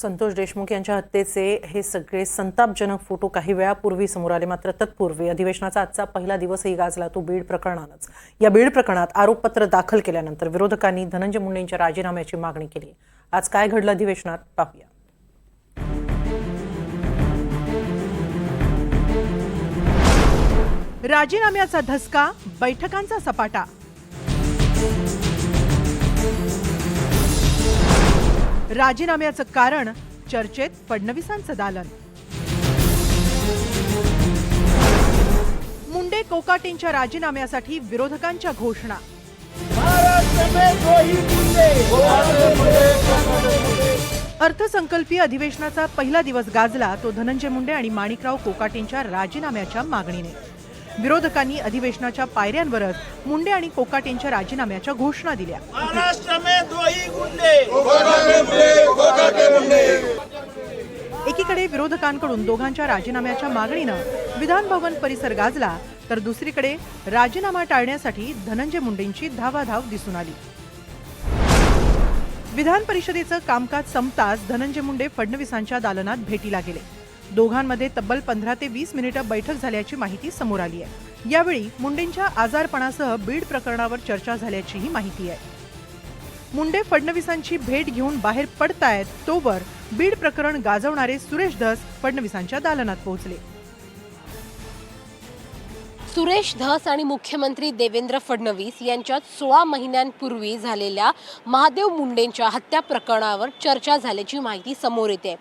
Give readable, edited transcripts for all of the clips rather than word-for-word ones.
संतोष देशमुख यांच्या हत्येचे हे सगळे संतापजनक फोटो काही वेळापूर्वी समोर आले। मात्र तत्पूर्वी अधिवेशनाचा आजचा पहिला दिवसही गाजला तो बीड प्रकरणानंच। या बीड प्रकरणात आरोपपत्र दाखल केल्यानंतर विरोधकांनी धनंजय मुंडेंच्या राजीनाम्याची मागणी केली। आज काय घडलं अधिवेशनात पाहूया। राजीनाम्याचा धसका, बैठकांचा सपाटा। राजीनाम्याचं कारण चर्चेत फडणवीसांचं दालन। मुंडे कोकाटेंच्या राजीनाम्यासाठी विरोधकांच्या घोषणा। अर्थसंकल्पीय अधिवेशनाचा पहिला दिवस गाजला तो धनंजय मुंडे आणि माणिकराव कोकाटेंच्या राजीनाम्याच्या मागणीने। विरोधकांनी अधिवेशनाच्या पायऱ्यांवरच मुंडे आणि कोकाटेंच्या राजीनाम्याच्या घोषणा दिल्या। एकीकडे विरोधकांकडून दोघांच्या राजीनाम्याच्या मागणीनं विधान भवन परिसर गाजला, तर दुसरीकडे राजीनामा टाळण्यासाठी धनंजय मुंडेंची धावाधाव दिसून आली। विधान परिषदेचं कामकाज संपताच धनंजय मुंडे फडणवीसांच्या दालनात भेटीला गेले। दोघांमध्ये तब्बल 15 ते 20 मिनिटं बैठक झाल्याची माहिती समोर आली आहे। यावेळी मुंडेंच्या आजारपणासह बीड प्रकरणावर चर्चा झाल्याचीही माहिती आहे। मुंडे फडणवीसांची भेट घेऊन बाहेर पडतायत तोवर बीड प्रकरण गाजवणारे सुरेश धस फडणवीसांच्या दालनात पोहोचले। सुरेश धस आणि मुख्यमंत्री देवेंद्र फडणवीस यांच्यात 16 महिन्यांपूर्वी झालेल्या महादेव मुंडेंच्या हत्या प्रकरणावर चर्चा झाल्याची माहिती समोर येते।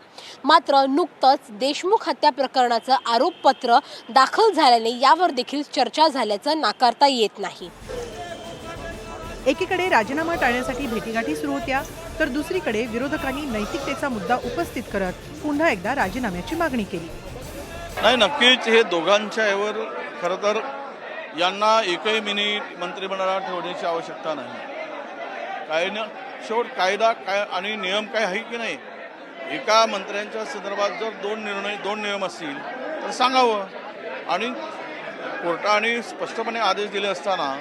मात्र नुकतंच देशमुख हत्या प्रकरणाचं आरोपपत्र दाखल झाल्याने यावर देखील चर्चा झाल्याचं नाकारता येत नाही। एकीकडे राजीनामा टाळण्यासाठी भेटीगाठी सुरू होत्या, तर दुसरीकडे विरोधकांनी नैतिकतेचा मुद्दा उपस्थित करत पुन्हा एकदा राजीनाम्याची मागणी केली। नाही, नक्कीच हे दोघांच्या यावर खरं तर यांना एकही मिनिट मंत्रिमंडळात ठेवण्याची आवश्यकता नाही। काय ना शेवट कायदा काय आणि नियम काय आहे की नाही। एका मंत्र्यांच्या संदर्भात जर दोन नियम असतील तर सांगावं, आणि कोर्टाने स्पष्टपणे आदेश दिले असताना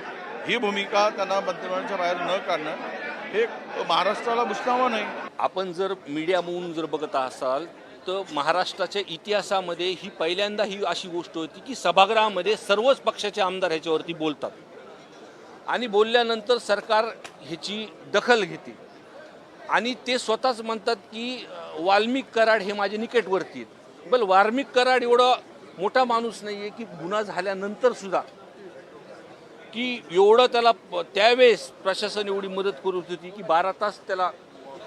ही भूमिका त्यांना मंत्रिमंडळाच्या बाहेर न काढणं हे महाराष्ट्राला भूषणावं नाही। आपण जर मीडिया म्हणून जर बघत असाल तर महाराष्ट्राच्या इतिहासामध्ये ही पहिल्यांदा ही अशी गोष्ट होती की सभागृहामध्ये सर्वच पक्षाचे आमदार ह्याच्यावरती बोलतात आणि बोलल्यानंतर सरकार ह्याची दखल घेते आणि ते स्वतःच म्हणतात की वाल्मिक कराड हे माझे निकटवर्ती आहेत। बल वाल्मिक कराड एवढा मोठा माणूस नाही आहे की गुन्हा झाल्यानंतर सुद्धा की एवढं त्याला त्यावेळेस प्रशासन एवढी मदत करत होती की 12 तास त्याला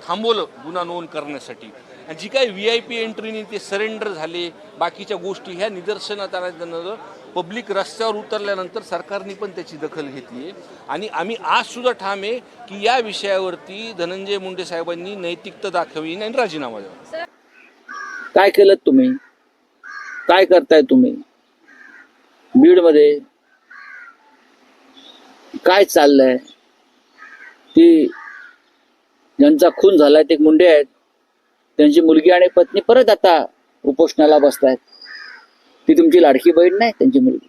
थांबवलं गुन्हा नोंद करण्यासाठी। आणि जी काही VIP एंट्रीने ते सरेंडर झाले, बाकीच्या गोष्टी ह्या निदर्शनात आल्यानंतर पब्लिक रस्त्यावर उतरल्यानंतर सरकारने पण त्याची दखल घेतली आहे। आणि आम्ही आज सुद्धा ठाम आहे की या विषयावरती धनंजय मुंडे साहेबांनी नैतिकता दाखवी आणि राजीनामा द्यावा। काय केलं तुम्ही, काय करताय तुम्ही बीडमध्ये, काय चाललंय? ती ज्यांचा खून झालाय ते मुंडे आहेत, त्यांची मुलगी आणि पत्नी परत आता उपोषणाला बसतायत। ती तुमची लाडकी बहीण नाही, त्यांची मुलगी।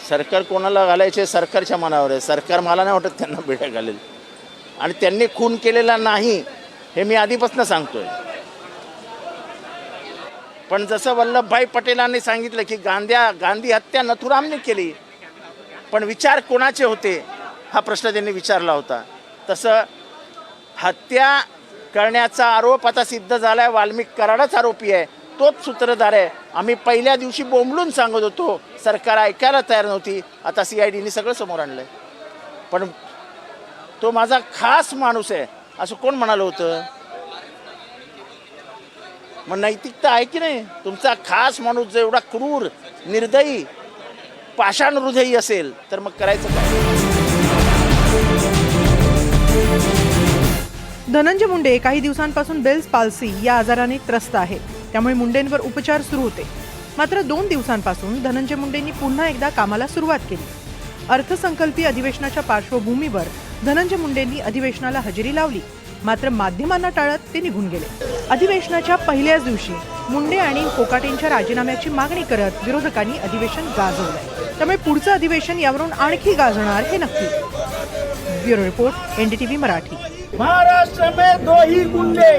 सरकार कोणाला घालायचे सरकारच्या मनावर आहे। सरकार मला नाही वाटत त्यांना बेड्या घालेल, आणि त्यांनी खून केलेला नाही हे मी आधीपासून सांगतोय। पण जसं वल्लभभाई पटेलांनी सांगितलं की गांधी हत्या नथुरामने केली, पण विचार कोणाचे होते हा प्रश्न त्यांनी विचारला होता। तसं हत्या करण्याचा आरोप आता सिद्ध झालाय, वाल्मिक कराडच आरोपी आहे, तोच सूत्रधार आहे। आम्ही पहिल्या दिवशी बोंबलून सांगत होतो, सरकार ऐकायला तयार नव्हती। आता CIDने सगळं समोर आणलंय, पण तो माझा खास माणूस आहे असं कोण म्हणालं होतं? मग नैतिकता आहे की नाही? तुमचा खास माणूस जर एवढा क्रूर, निर्दयी, पाषाण हृदयी असेल तर मग करायचं काय? धनंजय मुंडे काही दिवसांपासून बेल्स पाल्सी या आजाराने त्रस्त आहेत, त्यामुळे मुंडेंवर उपचार सुरू होते। मात्र 2 दिवसांपासून धनंजय मुंडेंनी पुन्हा एकदा कामाला सुरुवात केली। अर्थसंकल्पीय अधिवेशनाच्या पार्श्वभूमीवर धनंजय मुंडेंनी अधिवेशनाला हजेरी लावली, मात्र माध्यमांना टाळत ते निघून गेले। अधिवेशनाच्या पहिल्याच दिवशी मुंडे आणि कोकाटेंच्या राजीनाम्याची मागणी करत विरोधकांनी अधिवेशन गाजवलंय, त्यामुळे पुढचं अधिवेशन यावरून आणखी गाजणार हे नक्की। Bureau report, NDTV Marathi. Maharashtra में दो ही गुंडे